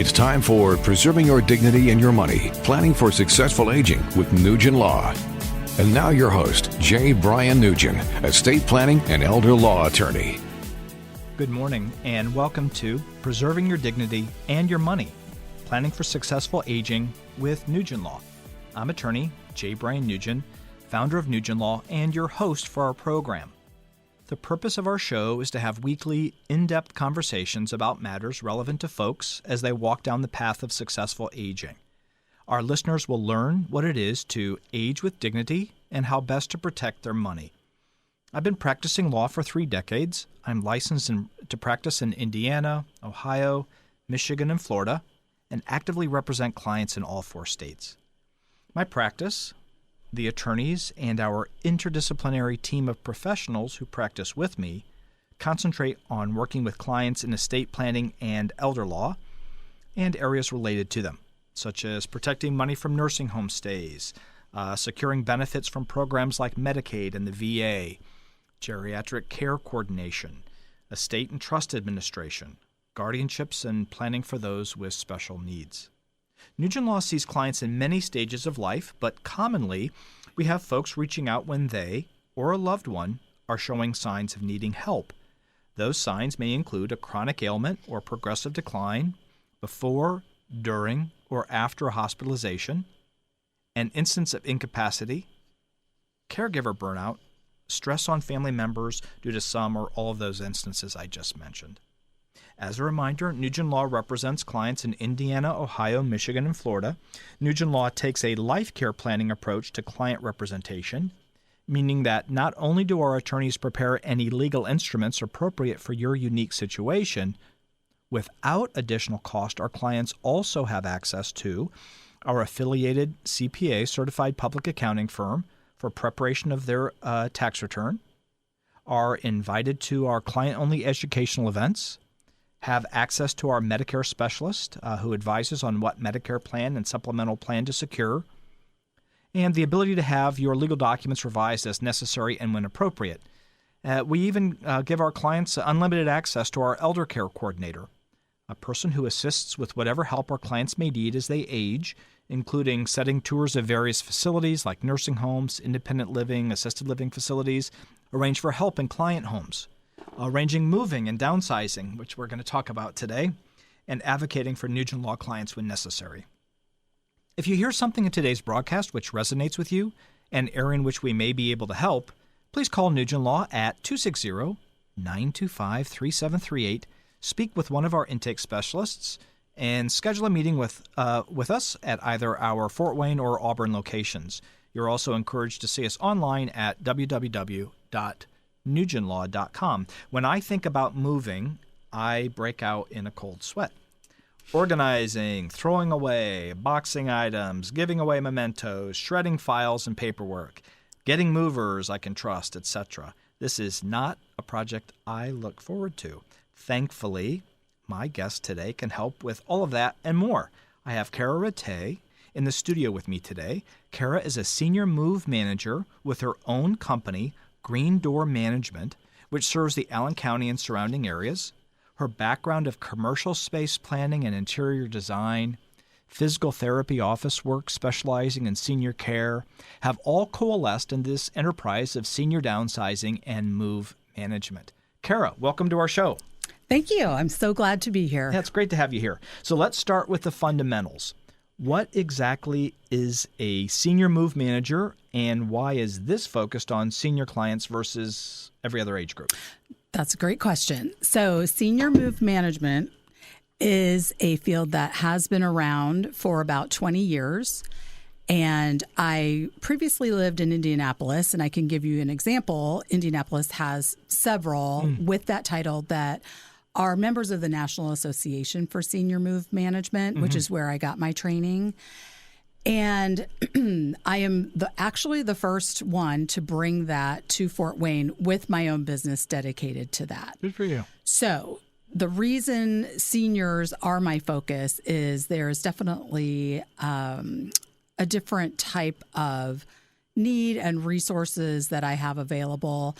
It's time for Preserving Your Dignity and Your Money, Planning for Successful Aging with Nugen Law. And now your host, J. Bryan Nugen, estate planning and elder law attorney. Good morning and welcome to Preserving Your Dignity and Your Money, Planning for Successful Aging with Nugen Law. I'm attorney J. Bryan Nugen, founder of Nugen Law and your host for our program. The purpose of our show is to have weekly, in-depth conversations about matters relevant to folks as they walk down the path of successful aging. Our listeners will learn what it is to age with dignity and how best to protect their money. I've been practicing law for 3 decades. I'm licensed to practice in Indiana, Ohio, Michigan, and Florida, and actively represent clients in all 4 states. My practice, the attorneys, and our interdisciplinary team of professionals who practice with me concentrate on working with clients in estate planning and elder law and areas related to them, such as protecting money from nursing home stays, securing benefits from programs like Medicaid and the VA, geriatric care coordination, estate and trust administration, guardianships, and planning for those with special needs. Nugen Law sees clients in many stages of life, but commonly we have folks reaching out when they or a loved one are showing signs of needing help. Those signs may include a chronic ailment or progressive decline before, during, or after a hospitalization, an instance of incapacity, caregiver burnout, stress on family members due to some or all of those instances I just mentioned. As a reminder, Nugen Law represents clients in Indiana, Ohio, Michigan, and Florida. Nugen Law takes a life care planning approach to client representation, meaning that not only do our attorneys prepare any legal instruments appropriate for your unique situation, without additional cost, our clients also have access to our affiliated CPA, Certified Public Accounting Firm, for preparation of their tax return, are invited to our client-only educational events, have access to our Medicare specialist who advises on what Medicare plan and supplemental plan to secure, and the ability to have your legal documents revised as necessary and when appropriate. We even give our clients unlimited access to our elder care coordinator, a person who assists with whatever help our clients may need as they age, including setting tours of various facilities like nursing homes, independent living, assisted living facilities, arrange for help in client homes, arranging moving and downsizing, which we're going to talk about today, and advocating for Nugen Law clients when necessary. If you hear something in today's broadcast which resonates with you, an area in which we may be able to help, please call Nugen Law at 260-925-3738, speak with one of our intake specialists, and schedule a meeting with us at either our Fort Wayne or Auburn locations. You're also encouraged to see us online at www.nugenlaw.com. When I think about moving, I break out in a cold sweat. Organizing, throwing away, boxing items, giving away mementos, shredding files and paperwork, getting movers I can trust, etc. This is not a project I look forward to. Thankfully, my guest today can help with all of that and more. I have Kara Ratay in the studio with me today. Kara is a senior move manager with her own company, Green Door Management, which serves the Allen County and surrounding areas. Her background of commercial space planning and interior design, physical therapy office work specializing in senior care, have all coalesced in this enterprise of senior downsizing and move management. Kara, welcome to our show. Thank you. I'm so glad to be here. Yeah, it's great to have you here. So let's start with the fundamentals. What exactly is a senior move manager, and why is this focused on senior clients versus every other age group? That's a great question. So senior move management is a field that has been around for about 20 years. And I previously lived in Indianapolis, and I can give you an example. Indianapolis has several with that title that are members of the National Association for Senior Move Management, which is where I got my training. And I am actually the first one to bring that to Fort Wayne with my own business dedicated to that. Good for you. So the reason seniors are my focus is there is definitely a different type of need and resources that I have available.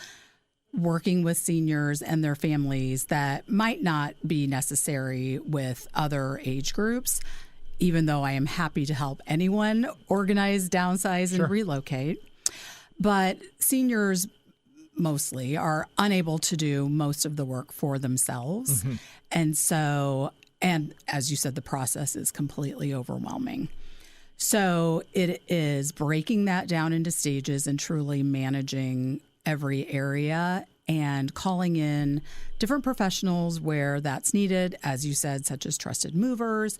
working with seniors and their families that might not be necessary with other age groups, even though I am happy to help anyone organize, downsize, and relocate. But seniors mostly are unable to do most of the work for themselves. And so, and as you said, the process is completely overwhelming. So it is breaking that down into stages and truly managing every area and calling in different professionals where that's needed, as you said, such as trusted movers,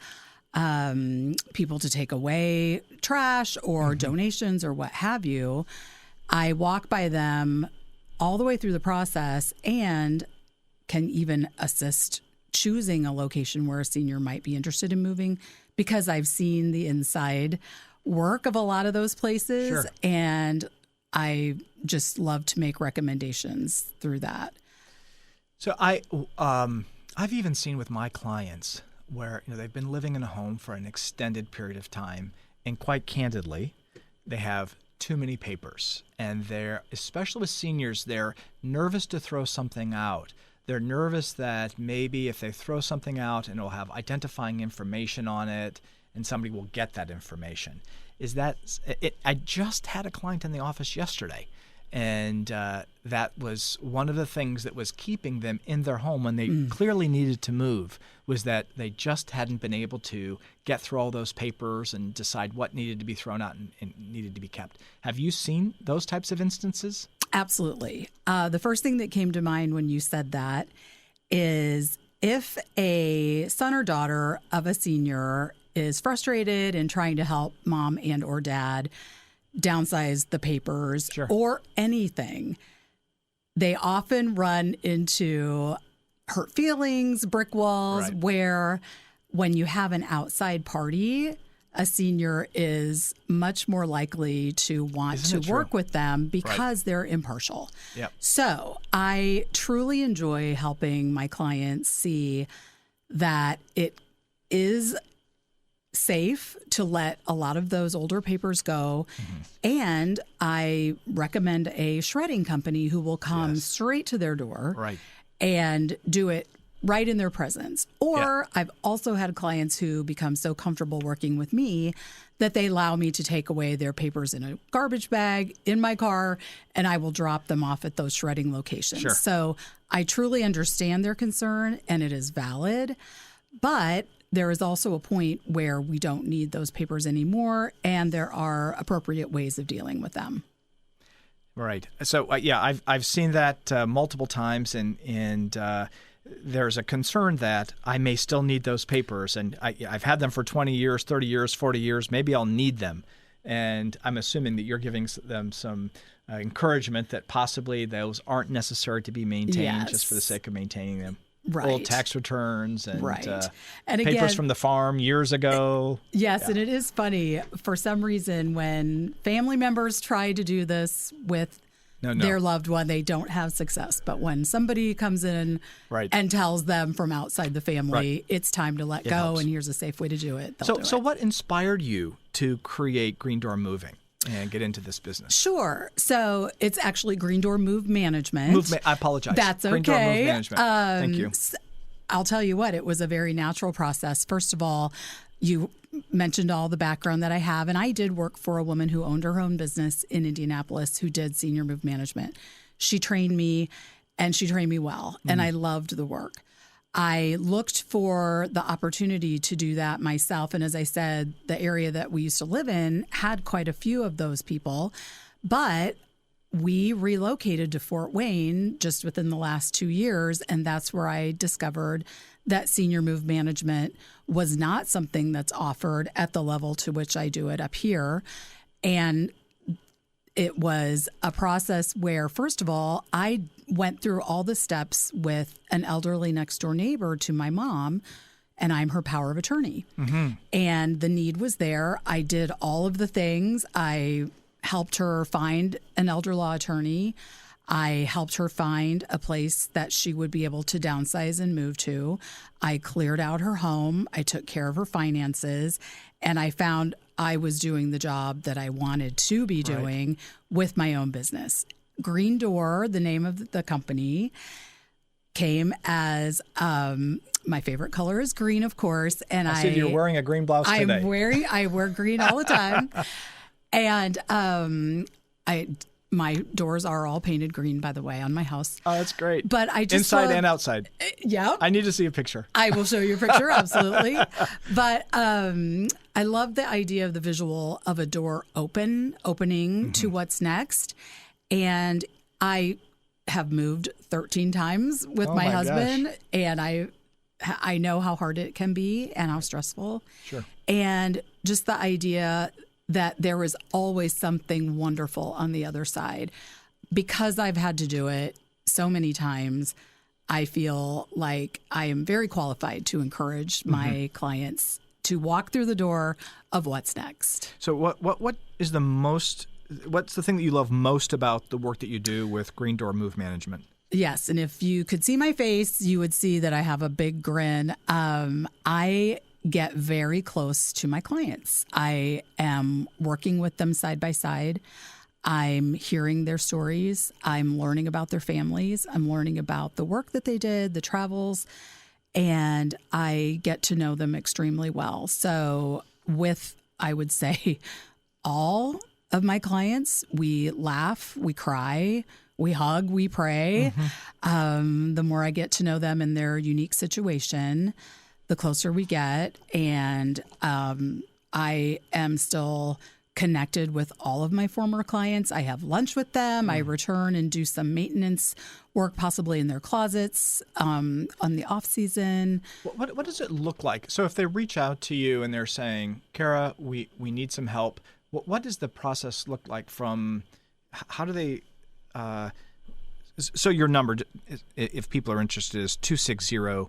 people to take away trash or donations or what have you. I walk by them all the way through the process and can even assist choosing a location where a senior might be interested in moving, because I've seen the inside work of a lot of those places, and I just love to make recommendations through that. So I've even seen with my clients where they've been living in a home for an extended period of time, and quite candidly, they have too many papers, and they're, especially with seniors, they're nervous to throw something out. They're nervous that maybe if they throw something out and it'll have identifying information on it and somebody will get that information. I just had a client in the office yesterday, and that was one of the things that was keeping them in their home when they clearly needed to move, was that they just hadn't been able to get through all those papers and decide what needed to be thrown out and needed to be kept. Have you seen those types of instances? Absolutely. The first thing that came to mind when you said that is if a son or daughter of a senior is frustrated and trying to help mom and or dad downsize the papers or anything, they often run into hurt feelings, brick walls, where when you have an outside party, a senior is much more likely to want to work with them because they're impartial. So I truly enjoy helping my clients see that it is safe to let a lot of those older papers go. And I recommend a shredding company who will come straight to their door and do it right in their presence. Or I've also had clients who become so comfortable working with me that they allow me to take away their papers in a garbage bag in my car, and I will drop them off at those shredding locations. So I truly understand their concern, and it is valid. But there is also a point where we don't need those papers anymore, and there are appropriate ways of dealing with them. Right. So, I've seen that multiple times, and there's a concern that I may still need those papers, and I've had them for 20 years, 30 years, 40 years. Maybe I'll need them. And I'm assuming that you're giving them some encouragement that possibly those aren't necessary to be maintained just for the sake of maintaining them. Old tax returns and, and papers again, from the farm years ago. And it is funny. For some reason, when family members try to do this with their loved one, they don't have success. But when somebody comes in and tells them from outside the family, it's time to let go, and here's a safe way to do it. So what inspired you to create Green Door Moving and get into this business? Sure. So it's actually Green Door Move Management. I apologize. That's okay. Green Door Move Management. Thank you. I'll tell you what, it was a very natural process. First of all, you mentioned all the background that I have, and I did work for a woman who owned her own business in Indianapolis who did senior move management. She trained me, and she trained me well, and I loved the work. I looked for the opportunity to do that myself. And as I said, the area that we used to live in had quite a few of those people. But we relocated to Fort Wayne just within the last 2 years. And that's where I discovered that senior move management was not something that's offered at the level to which I do it up here. And it was a process where, first of all, I went through all the steps with an elderly next door neighbor to my mom, and I'm her power of attorney. And the need was there. I did all of the things. I helped her find an elder law attorney. I helped her find a place that she would be able to downsize and move to. I cleared out her home. I took care of her finances, and I found I was doing the job that I wanted to be doing with my own business. Green Door, the name of the company, came as my favorite color is green, of course. And I see you're wearing a green blouse today. I wear green all the time. And my doors are all painted green, by the way, on my house. Oh, that's great. But I just inside and outside. Yeah. I need to see a picture. I will show you a picture, absolutely. But I love the idea of the visual of a door opening to what's next. And I have moved 13 times with my husband, gosh. and I know how hard it can be and how stressful. Sure. And just the idea that there is always something wonderful on the other side. Because I've had to do it so many times, I feel like I am very qualified to encourage my clients to walk through the door of what's next. So what is what's the thing that you love most about the work that you do with Green Door Move Management? Yes, and if you could see my face, you would see that I have a big grin. I get very close to my clients. I am working with them side by side. I'm hearing their stories. I'm learning about their families. I'm learning about the work that they did, the travels, and I get to know them extremely well. So with, I would say, all of my clients, we laugh, we cry, we hug, we pray. The more I get to know them in their unique situation, the closer we get. And I am still connected with all of my former clients. I have lunch with them. I return and do some maintenance work, possibly in their closets on the off season. What does it look like? So if they reach out to you and they're saying, Kara, we need some help, what does the process look like from, how do they, so your number, if people are interested, is 260-888-9047,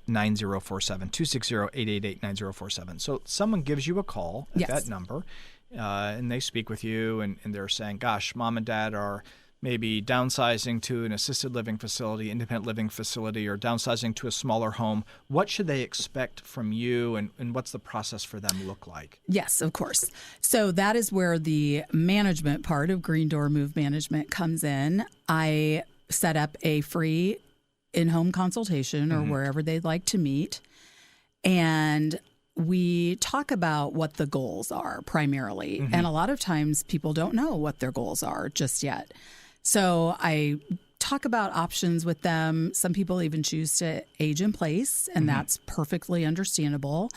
260-888-9047. So someone gives you a call at that number, and they speak with you, and they're saying, gosh, mom and dad are maybe downsizing to an assisted living facility, independent living facility, or downsizing to a smaller home. What should they expect from you, and what's the process for them look like? Yes, of course. So that is where the management part of Green Door Move Management comes in. I set up a free in-home consultation or wherever they'd like to meet. And we talk about what the goals are primarily. And a lot of times people don't know what their goals are just yet. So I talk about options with them. Some people even choose to age in place, and that's perfectly understandable.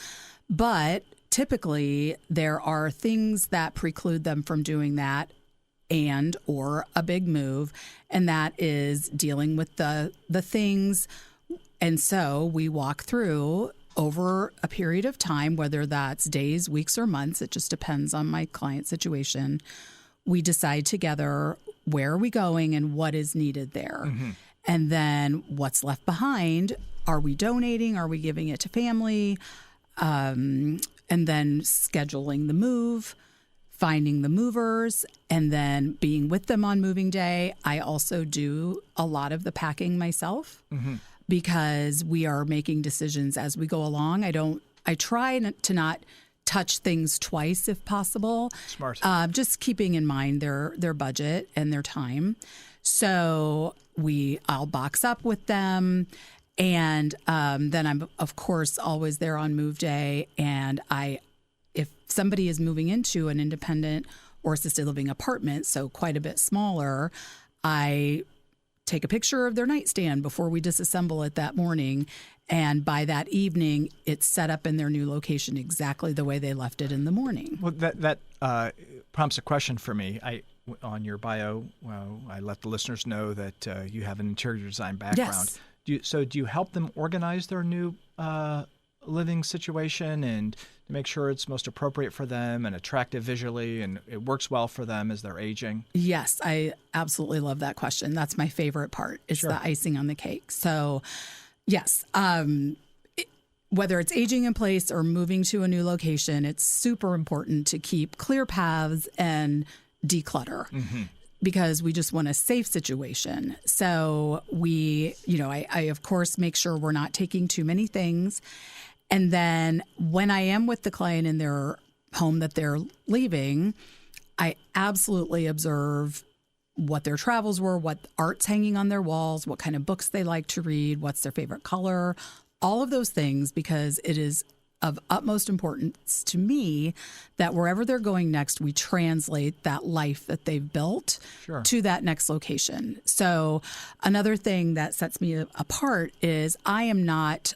But typically there are things that preclude them from doing that and or a big move, and that is dealing with the things. And so we walk through over a period of time, whether that's days, weeks, or months. It just depends on my client situation. We decide together where are we going and what is needed there. And then what's left behind, are we donating? Are we giving it to family? And then scheduling the move, finding the movers, and then being with them on moving day. I also do a lot of the packing myself because we are making decisions as we go along. I try to not touch things twice if possible. Smart. Just keeping in mind their budget and their time. So I'll box up with them. And then I'm, of course, always there on move day. And if somebody is moving into an independent or assisted living apartment, so quite a bit smaller, I take a picture of their nightstand before we disassemble it that morning. And by that evening, it's set up in their new location exactly the way they left it in the morning. Well, that prompts a question for me. On your bio, I let the listeners know that you have an interior design background. Yes. Do you help them organize their new living situation and to make sure it's most appropriate for them and attractive visually and it works well for them as they're aging? Yes, I absolutely love that question. That's my favorite part. It's the icing on the cake. So, yes, whether it's aging in place or moving to a new location, it's super important to keep clear paths and declutter. Because we just want a safe situation. So I of course make sure we're not taking too many things. And then when I am with the client in their home that they're leaving, I absolutely observe what their travels were, what art's hanging on their walls, what kind of books they like to read, what's their favorite color, all of those things, because it is of utmost importance to me that wherever they're going next, we translate that life that they've built to that next location. So another thing that sets me apart is I am not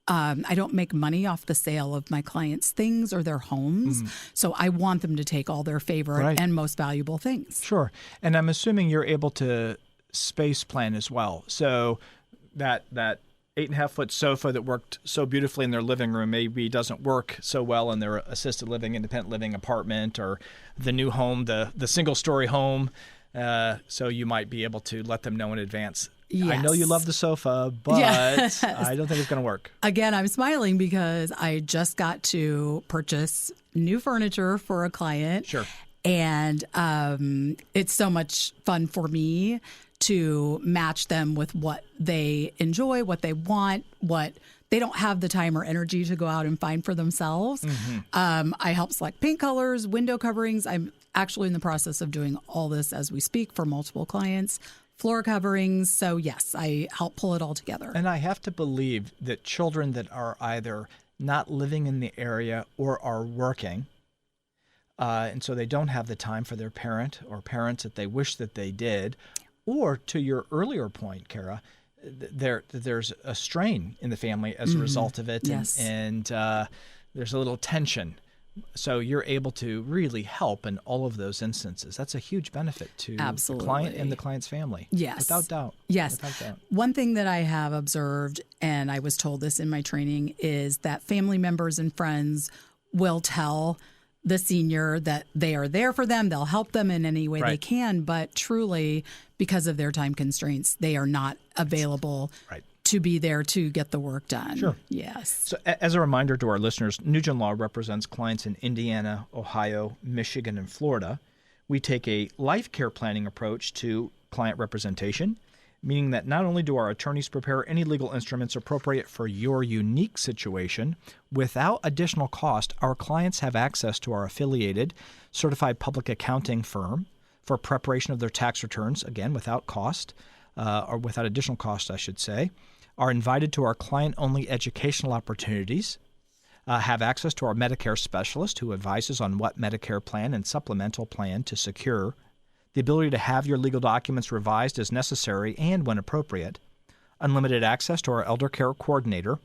I don't make money off the sale of my clients' things or their homes. So I want them to take all their favorite and most valuable things. Sure. And I'm assuming you're able to space plan as well. So that 8.5-foot sofa that worked so beautifully in their living room maybe doesn't work so well in their assisted living, independent living apartment, or the new home, the single-story home. So you might be able to let them know in advance. Yes. I know you love the sofa, but I don't think it's going to work. Again, I'm smiling because I just got to purchase new furniture for a client. Sure. And it's so much fun for me to match them with what they enjoy, what they want, what they don't have the time or energy to go out and find for themselves. I help select paint colors, window coverings. I'm actually in the process of doing all this as we speak for multiple clients, floor coverings. So yes, I help pull it all together. And I have to believe that children that are either not living in the area or are working, and so they don't have the time for their parent or parents that they wish that they did, or to your earlier point, Kara, there's a strain in the family as a result of it, and there's a little tension. So you're able to really help in all of those instances. That's a huge benefit to the client and the client's family. Yes. Without doubt. Yes. Without doubt. One thing that I have observed, and I was told this in my training, is that family members and friends will tell the senior that they are there for them. They'll help them in any way they can. But truly, because of their time constraints, they are not available to be there to get the work done. Sure. Yes. So as a reminder to our listeners, Nugen Law represents clients in Indiana, Ohio, Michigan, and Florida. We take a life care planning approach to client representation, meaning that not only do our attorneys prepare any legal instruments appropriate for your unique situation, without additional cost, our clients have access to our affiliated certified public accounting firm for preparation of their tax returns, again, without cost, or without additional cost, I should say, are invited to our client-only educational opportunities, have access to our Medicare specialist who advises on what Medicare plan and supplemental plan to secure, the ability to have your legal documents revised as necessary and when appropriate, unlimited access to our elder care coordinator.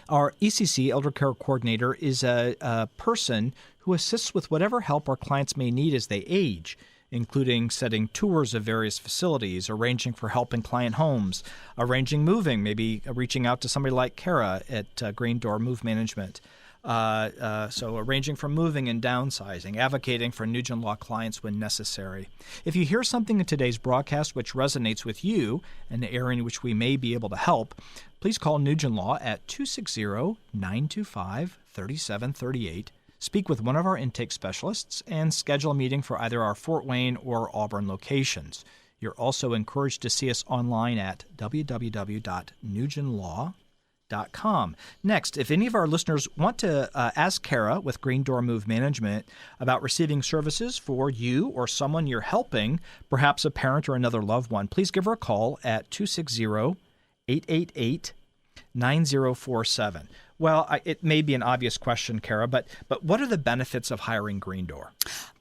Our ECC elder care coordinator is a person who assists with whatever help our clients may need as they age, including setting tours of various facilities, arranging for help in client homes, arranging moving, maybe reaching out to somebody like Kara at Green Door Move Management. So arranging for moving and downsizing, advocating for Nugen Law clients when necessary. If you hear something in today's broadcast which resonates with you, an area in which we may be able to help, please call Nugen Law at 260-925-3738. Speak with one of our intake specialists and schedule a meeting for either our Fort Wayne or Auburn locations. You're also encouraged to see us online at www.nugenlaw.com. Next, if any of our listeners want to ask Kara with Green Door Move Management about receiving services for you or someone you're helping, perhaps a parent or another loved one, please give her a call at 260-888-9047. Well, it may be an obvious question, Kara, but what are the benefits of hiring Green Door?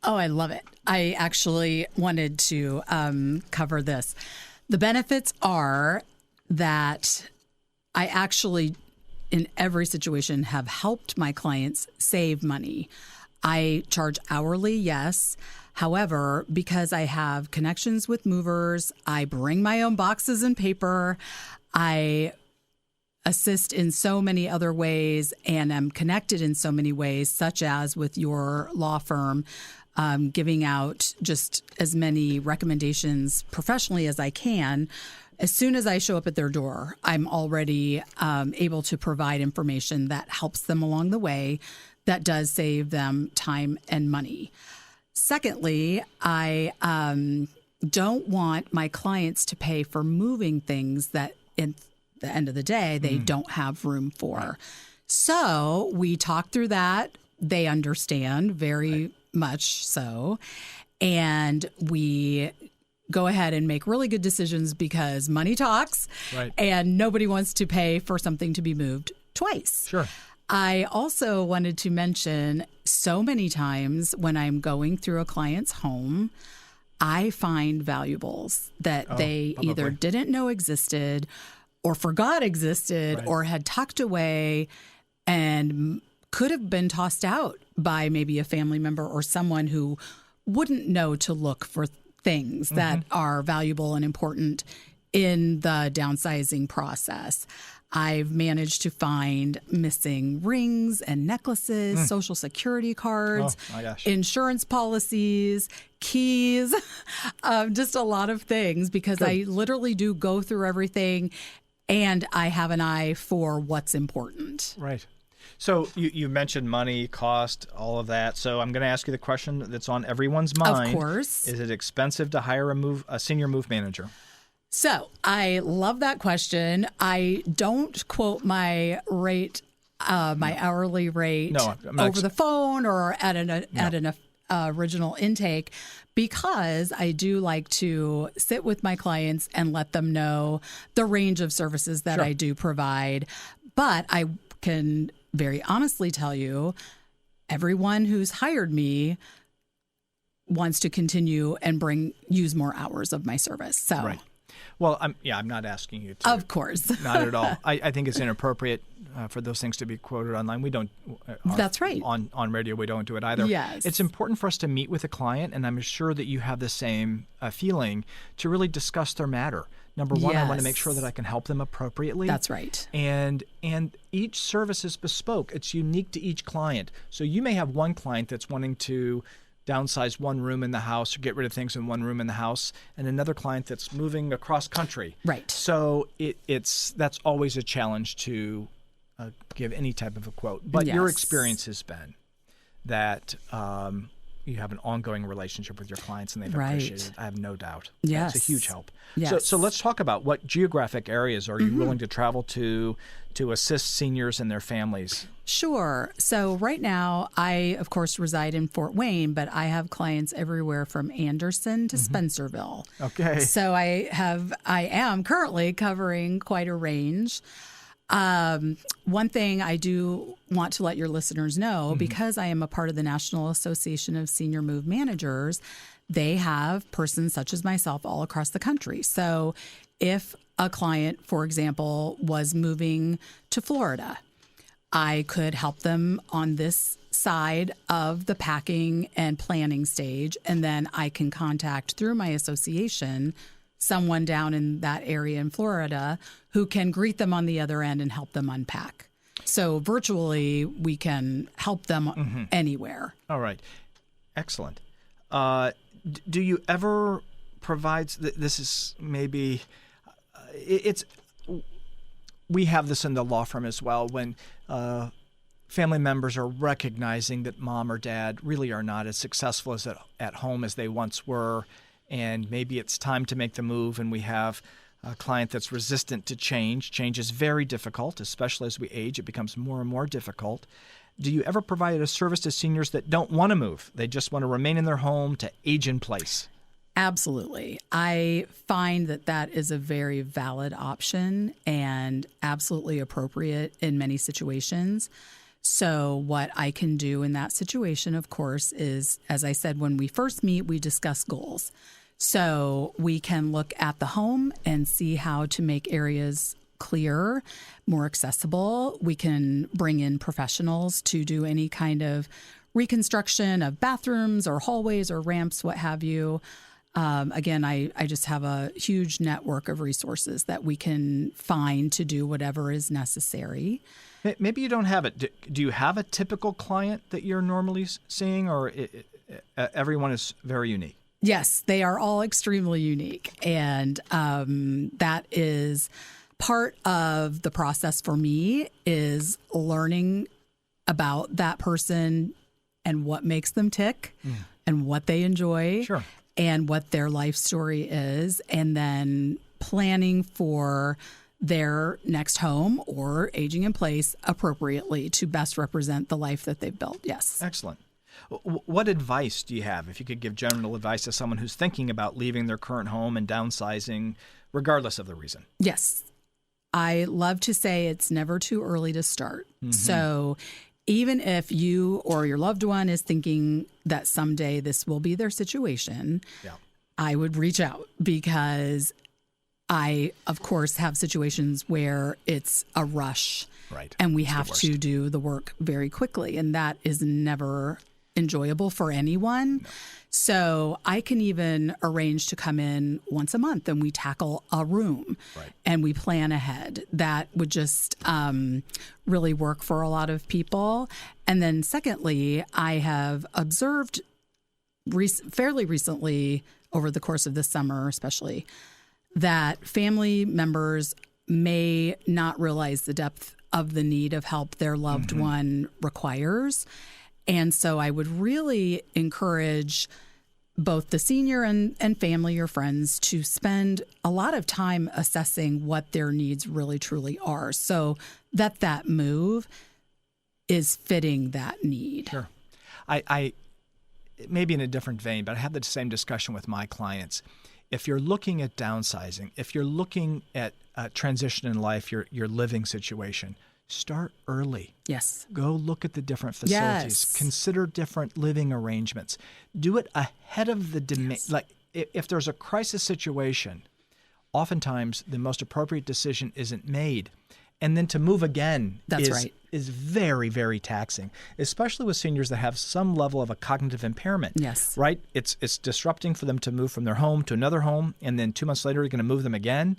Oh, I love it. I actually wanted to cover this. The benefits are that I actually, in every situation, have helped my clients save money. I charge hourly, yes. However, because I have connections with movers, I bring my own boxes and paper, I assist in so many other ways and am connected in so many ways, such as with your law firm, giving out just as many recommendations professionally as I can. As soon as I show up at their door, I'm already able to provide information that helps them along the way, that does save them time and money. Secondly, I don't want my clients to pay for moving things that in the end of the day, they don't have room for. So we talk through that. They understand very much so. And we go ahead and make really good decisions because money talks, Right. and nobody wants to pay for something to be moved twice. Sure. I also wanted to mention, so many times when I'm going through a client's home, I find valuables that they probably. either didn't know existed or forgot existed Right. or had tucked away and could have been tossed out by maybe a family member or someone who wouldn't know to look for things that are valuable and important in the downsizing process. I've managed to find missing rings and necklaces, social security cards, Oh, my gosh. insurance policies, keys, just a lot of things because I literally do go through everything and I have an eye for what's important. Right. So you mentioned money, cost, all of that. So I'm going to ask you the question that's on everyone's mind. Of course. Is it expensive to hire a senior move manager? So I love that question. I don't quote my rate, my hourly rate No, I'm not over the phone or at an original intake because I do like to sit with my clients and let them know the range of services that Sure. I do provide. But I can very honestly tell you, everyone who's hired me wants to continue and use more hours of my service. So. Right. Well, I'm not asking you to. Of course. Not at all. I think it's inappropriate for those things to be quoted online. We don't. That's right. On radio, we don't do it either. Yes. It's important for us to meet with a client, and I'm sure that you have the same feeling, to really discuss their matter. Number one, I want to make sure that I can help them appropriately. That's right. And each service is bespoke. It's unique to each client. So you may have one client that's wanting to downsize one room in the house or get rid of things in one room in the house, and another client that's moving across country. Right. So that's always a challenge to give any type of a quote. But your Yes. experience has been that you have an ongoing relationship with your clients and they've Right. appreciated it. I have no doubt. Yes. That's a huge help. Yes. So let's talk about what geographic areas are you willing to travel to assist seniors and their families? Sure. So right now, I, of course, reside in Fort Wayne, but I have clients everywhere from Anderson to Spencerville. Okay. So I am currently covering quite a range. One thing I do want to let your listeners know, because I am a part of the National Association of Senior Move Managers, they have persons such as myself all across the country. So if a client, for example, was moving to Florida, I could help them on this side of the packing and planning stage, and then I can contact through my association someone down in that area in Florida who can greet them on the other end and help them unpack. So virtually, we can help them anywhere. All right. Excellent. Do you ever provide, this is maybe, we have this in the law firm as well, when family members are recognizing that mom or dad really are not as successful as at home as they once were, and maybe it's time to make the move, and we have a client that's resistant to change. Change is very difficult, especially as we age. It becomes more and more difficult. Do you ever provide a service to seniors that don't want to move? They just want to remain in their home to age in place? Absolutely. I find that is a very valid option and absolutely appropriate in many situations. So what I can do in that situation, of course, is, as I said, when we first meet, we discuss goals. So we can look at the home and see how to make areas clearer, more accessible. We can bring in professionals to do any kind of reconstruction of bathrooms or hallways or ramps, what have you. Again, I just have a huge network of resources that we can find to do whatever is necessary. Maybe you don't have it. Do you have a typical client that you're normally seeing, or everyone is very unique? Yes, they are all extremely unique. And that is part of the process for me, is learning about that person and what makes them tick and what they enjoy. Sure. And what their life story is, and then planning for their next home or aging in place appropriately to best represent the life that they've built. Yes. Excellent. What advice do you have, if you could give general advice to someone who's thinking about leaving their current home and downsizing, regardless of the reason? Yes. I love to say it's never too early to start. So even if you or your loved one is thinking that someday this will be their situation, I would reach out, because I, of course, have situations where it's a rush, and we have to do the work very quickly, and that is never enjoyable for anyone. No. So I can even arrange to come in once a month and we tackle a room and we plan ahead. That would just really work for a lot of people. And then secondly, I have observed fairly recently, over the course of this summer especially, that family members may not realize the depth of the need of help their loved one requires. And so I would really encourage both the senior and family or friends to spend a lot of time assessing what their needs really truly are, so that move is fitting that need. Sure. I maybe in a different vein, but I have the same discussion with my clients. If you're looking at downsizing, if you're looking at transition in life, your living situation, start early. Yes. Go look at the different facilities. Yes. Consider different living arrangements. Do it ahead of the demand. Yes. Like if there's a crisis situation, oftentimes the most appropriate decision isn't made. And then to move again is very, very taxing, especially with seniors that have some level of a cognitive impairment. Yes. Right? It's disrupting for them to move from their home to another home, and then 2 months later you're going to move them again.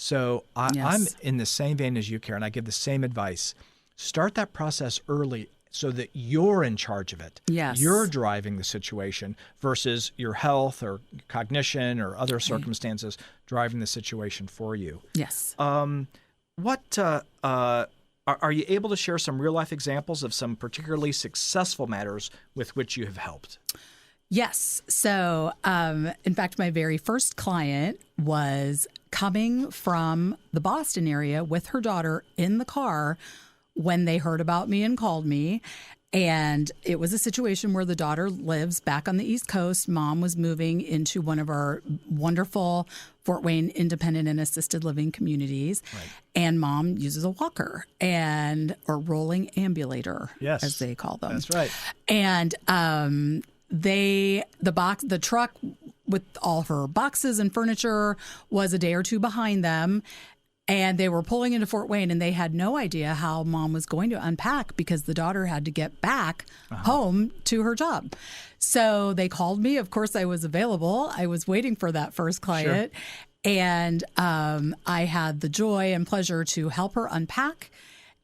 So I'm in the same vein as you, Karen. I give the same advice. Start that process early so that you're in charge of it. Yes. You're driving the situation versus your health or cognition or other circumstances driving the situation for you. Yes. What are you able to share some real life examples of some particularly successful matters with which you have helped? Yes. So, in fact, my very first client was coming from the Boston area with her daughter in the car when they heard about me and called me. And it was a situation where the daughter lives back on the East Coast. Mom was moving into one of our wonderful Fort Wayne independent and assisted living communities. Right. And mom uses a walker or rolling ambulator, as they call them. That's right. And the truck with all her boxes and furniture was a day or two behind them. And they were pulling into Fort Wayne, and they had no idea how mom was going to unpack because the daughter had to get back home to her job. So they called me. Of course, I was available. I was waiting for that first client. Sure. And I had the joy and pleasure to help her unpack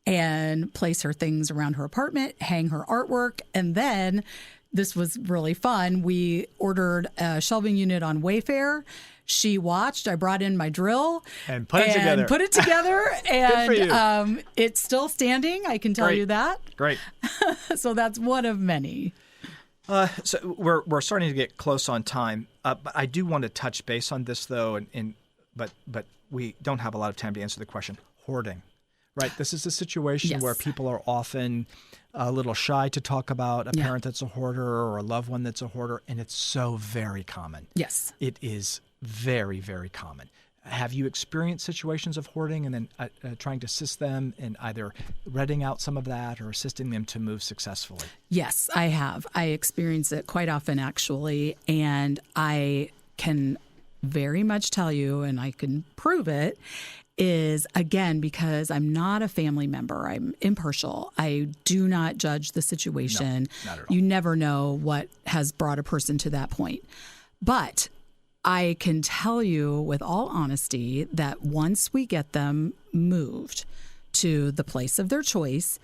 and place her things around her apartment, hang her artwork. And then this was really fun. We ordered a shelving unit on Wayfair. She watched. I brought in my drill and put it together. And it's still standing. I can tell you that. Great. So that's one of many. So we're starting to get close on time, but I do want to touch base on this though, but we don't have a lot of time to answer the question. Hoarding, right? This is a situation where people are often a little shy to talk about a parent that's a hoarder or a loved one that's a hoarder, and it's so very common. Yes, it is very, very common. Have you experienced situations of hoarding and then trying to assist them in either reading out some of that or assisting them to move successfully? Yes, I have. I experience it quite often, actually. And I can very much tell you, and I can prove it, is, again, because I'm not a family member. I'm impartial. I do not judge the situation. No, not at all. You never know what has brought a person to that point. But I can tell you with all honesty that once we get them moved to the place of their choice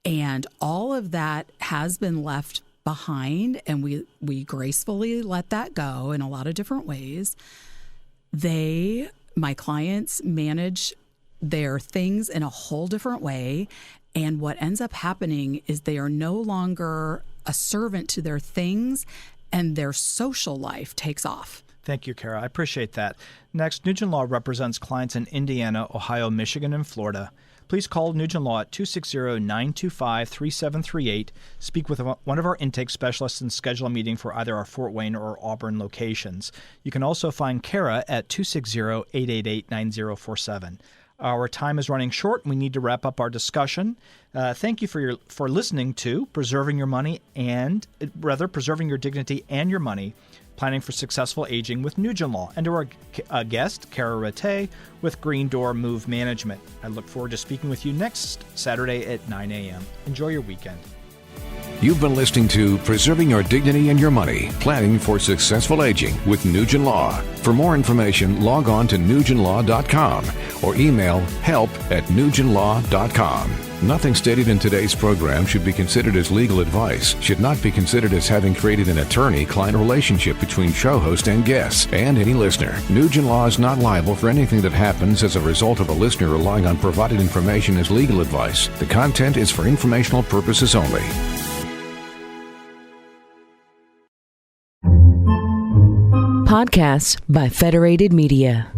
and all of that has been left behind and we gracefully let that go in a lot of different ways, my clients manage their things in a whole different way. And what ends up happening is they are no longer a servant to their things and their social life takes off. Thank you, Kara. I appreciate that. Next, Nugen Law represents clients in Indiana, Ohio, Michigan, and Florida. please call Nugen Law at 260-925-3738. Speak with one of our intake specialists and schedule a meeting for either our Fort Wayne or Auburn locations. You can also find Kara at 260-888-9047. Our time is running short, and we need to wrap up our discussion. Thank you for listening to Preserving Your Dignity and Your Money, Planning for Successful Aging with Nugen Law, and to our guest, Kara Ratay, with Green Door Move Management. I look forward to speaking with you next Saturday at 9 a.m. Enjoy your weekend. You've been listening to Preserving Your Dignity and Your Money, Planning for Successful Aging with Nugen Law. For more information, log on to NugenLaw.com or email help@NugenLaw.com. Nothing stated in today's program should be considered as legal advice, should not be considered as having created an attorney-client relationship between show host and guests and any listener. Nugen Law is not liable for anything that happens as a result of a listener relying on provided information as legal advice. The content is for informational purposes only. Podcasts by Federated Media.